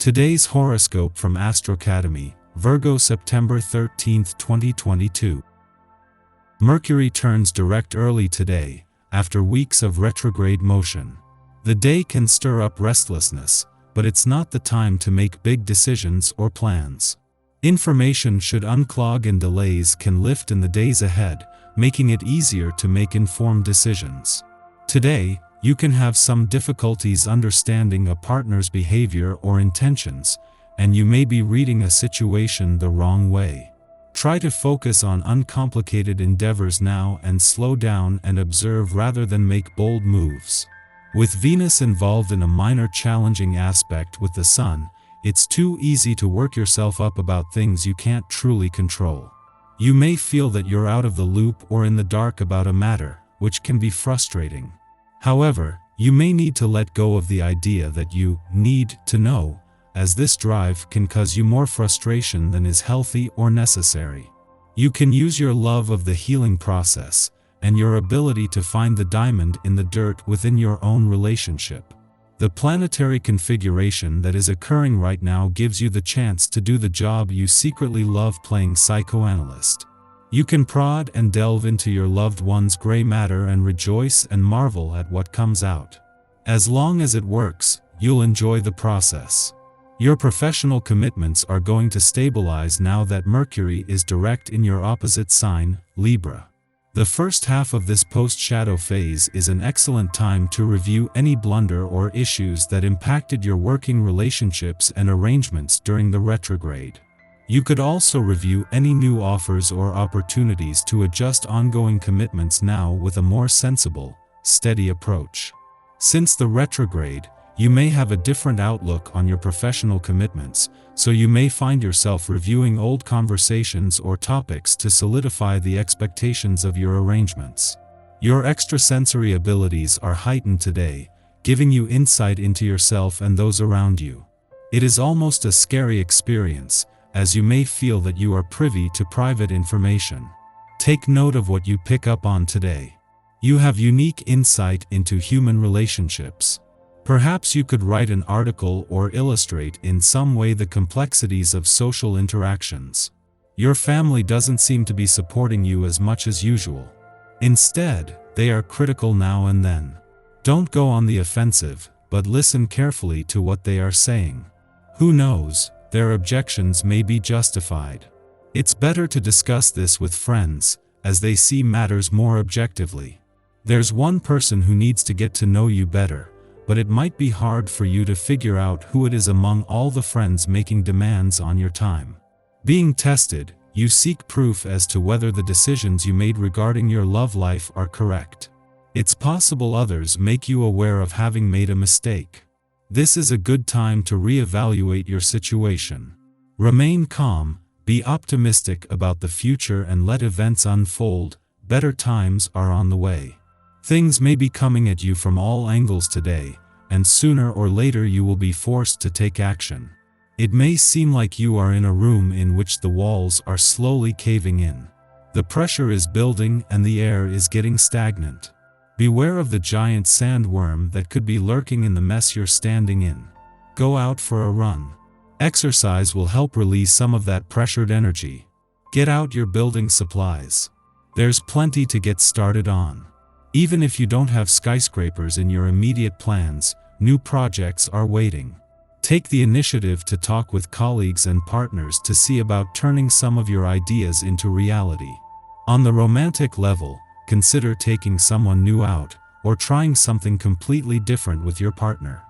Today's horoscope from Astrocademy, Virgo September 13, 2022. Mercury turns direct early today, after weeks of retrograde motion. The day can stir up restlessness, but it's not the time to make big decisions or plans. Information should unclog and delays can lift in the days ahead, making it easier to make informed decisions. Today, you can have some difficulties understanding a partner's behavior or intentions, and you may be reading a situation the wrong way. Try to focus on uncomplicated endeavors now and slow down and observe rather than make bold moves. With Venus involved in a minor challenging aspect with the Sun, it's too easy to work yourself up about things you can't truly control. You may feel that you're out of the loop or in the dark about a matter, which can be frustrating. However, you may need to let go of the idea that you need to know, as this drive can cause you more frustration than is healthy or necessary. You can use your love of the healing process and your ability to find the diamond in the dirt within your own relationship. The planetary configuration that is occurring right now gives you the chance to do the job you secretly love playing psychoanalyst. You can prod and delve into your loved one's gray matter and rejoice and marvel at what comes out. As long as it works, you'll enjoy the process. Your professional commitments are going to stabilize now that Mercury is direct in your opposite sign, Libra. The first half of this post-shadow phase is an excellent time to review any blunder or issues that impacted your working relationships and arrangements during the retrograde. You could also review any new offers or opportunities to adjust ongoing commitments now with a more sensible, steady approach. Since the retrograde, you may have a different outlook on your professional commitments, so you may find yourself reviewing old conversations or topics to solidify the expectations of your arrangements. Your extrasensory abilities are heightened today, giving you insight into yourself and those around you. It is almost a scary experience, as you may feel that you are privy to private information. Take note of what you pick up on today. You have unique insight into human relationships. Perhaps you could write an article or illustrate in some way the complexities of social interactions. Your family doesn't seem to be supporting you as much as usual. Instead, they are critical now and then. Don't go on the offensive, but listen carefully to what they are saying. Who knows? Their objections may be justified. It's better to discuss this with friends, as they see matters more objectively. There's one person who needs to get to know you better, but it might be hard for you to figure out who it is among all the friends making demands on your time. Being tested, you seek proof as to whether the decisions you made regarding your love life are correct. It's possible others make you aware of having made a mistake. This is a good time to reevaluate your situation. Remain calm, be optimistic about the future and let events unfold. Better times are on the way. Things may be coming at you from all angles today, and sooner or later you will be forced to take action. It may seem like you are in a room in which the walls are slowly caving in. The pressure is building and the air is getting stagnant. Beware of the giant sandworm that could be lurking in the mess you're standing in. Go out for a run. Exercise will help release some of that pressured energy. Get out your building supplies. There's plenty to get started on. Even if you don't have skyscrapers in your immediate plans, new projects are waiting. Take the initiative to talk with colleagues and partners to see about turning some of your ideas into reality. On the romantic level, consider taking someone new out, or trying something completely different with your partner.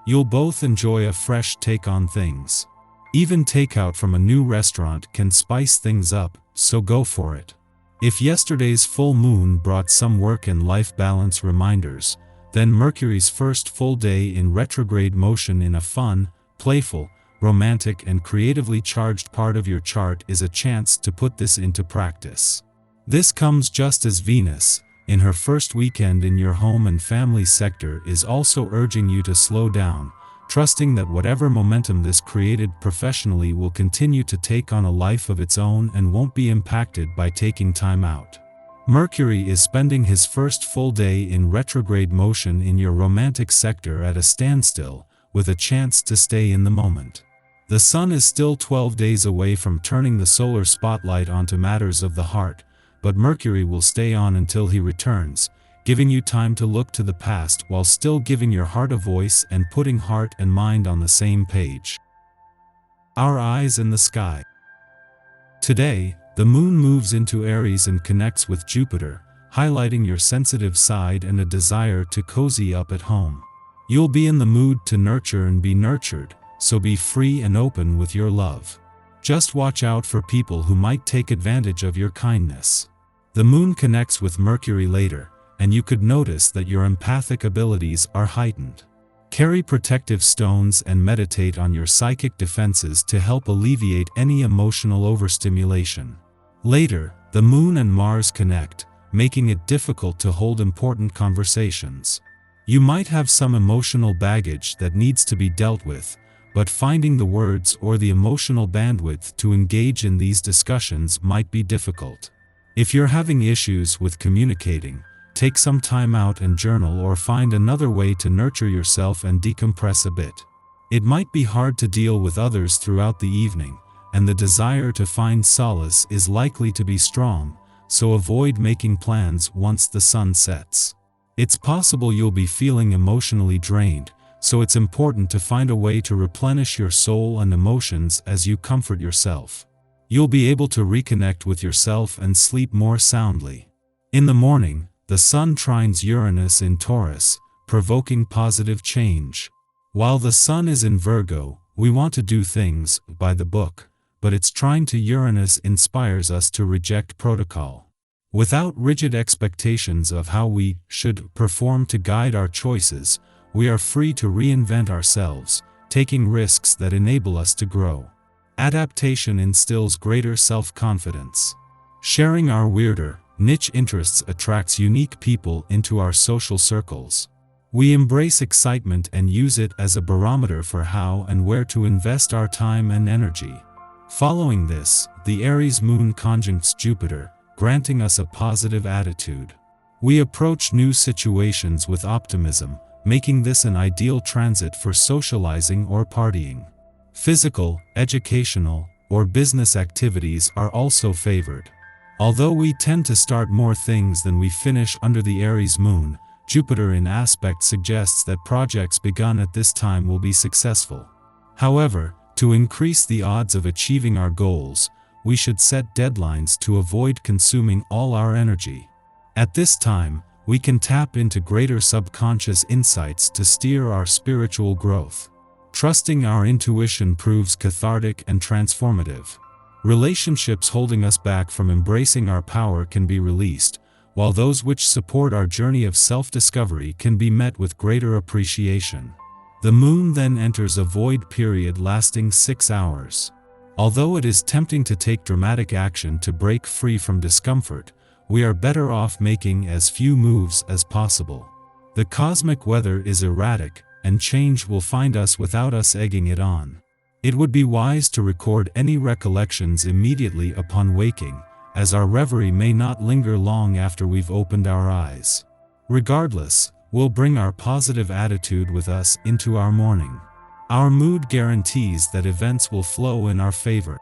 You'll both enjoy a fresh take on things. Even takeout from a new restaurant can spice things up, so go for it. If yesterday's full moon brought some work and life balance reminders, then Mercury's first full day in retrograde motion in a fun, playful, romantic and creatively charged part of your chart is a chance to put this into practice. This comes just as Venus, in her first weekend in your home and family sector, is also urging you to slow down, trusting that whatever momentum this created professionally will continue to take on a life of its own and won't be impacted by taking time out. Mercury is spending his first full day in retrograde motion in your romantic sector at a standstill, with a chance to stay in the moment. The sun is still 12 days away from turning the solar spotlight onto matters of the heart, but Mercury will stay on until he returns, giving you time to look to the past while still giving your heart a voice and putting heart and mind on the same page. Our eyes in the sky. Today, the moon moves into Aries and connects with Jupiter, highlighting your sensitive side and a desire to cozy up at home. You'll be in the mood to nurture and be nurtured, so be free and open with your love. Just watch out for people who might take advantage of your kindness. The moon connects with Mercury later, and you could notice that your empathic abilities are heightened. Carry protective stones and meditate on your psychic defenses to help alleviate any emotional overstimulation. Later, the moon and Mars connect, making it difficult to hold important conversations. You might have some emotional baggage that needs to be dealt with, but finding the words or the emotional bandwidth to engage in these discussions might be difficult. If you're having issues with communicating, take some time out and journal or find another way to nurture yourself and decompress a bit. It might be hard to deal with others throughout the evening, and the desire to find solace is likely to be strong, so avoid making plans once the sun sets. It's possible you'll be feeling emotionally drained, so it's important to find a way to replenish your soul and emotions as you comfort yourself. You'll be able to reconnect with yourself and sleep more soundly. In the morning, the sun trines Uranus in Taurus, provoking positive change. While the sun is in Virgo, we want to do things by the book, but its trine to Uranus inspires us to reject protocol. Without rigid expectations of how we should perform to guide our choices, we are free to reinvent ourselves, taking risks that enable us to grow. Adaptation instills greater self-confidence. Sharing our weirder, niche interests attracts unique people into our social circles. We embrace excitement and use it as a barometer for how and where to invest our time and energy. Following this, the Aries moon conjuncts Jupiter, granting us a positive attitude. We approach new situations with optimism, making this an ideal transit for socializing or partying. Physical, educational, or business activities are also favored. Although we tend to start more things than we finish under the Aries moon, Jupiter in aspect suggests that projects begun at this time will be successful. However, to increase the odds of achieving our goals, we should set deadlines to avoid consuming all our energy. At this time, we can tap into greater subconscious insights to steer our spiritual growth. Trusting our intuition proves cathartic and transformative. Relationships holding us back from embracing our power can be released, while those which support our journey of self-discovery can be met with greater appreciation. The moon then enters a void period lasting 6 hours. Although it is tempting to take dramatic action to break free from discomfort, we are better off making as few moves as possible. The cosmic weather is erratic, and change will find us without us egging it on. It would be wise to record any recollections immediately upon waking, as our reverie may not linger long after we've opened our eyes. Regardless, we'll bring our positive attitude with us into our morning. Our mood guarantees that events will flow in our favor.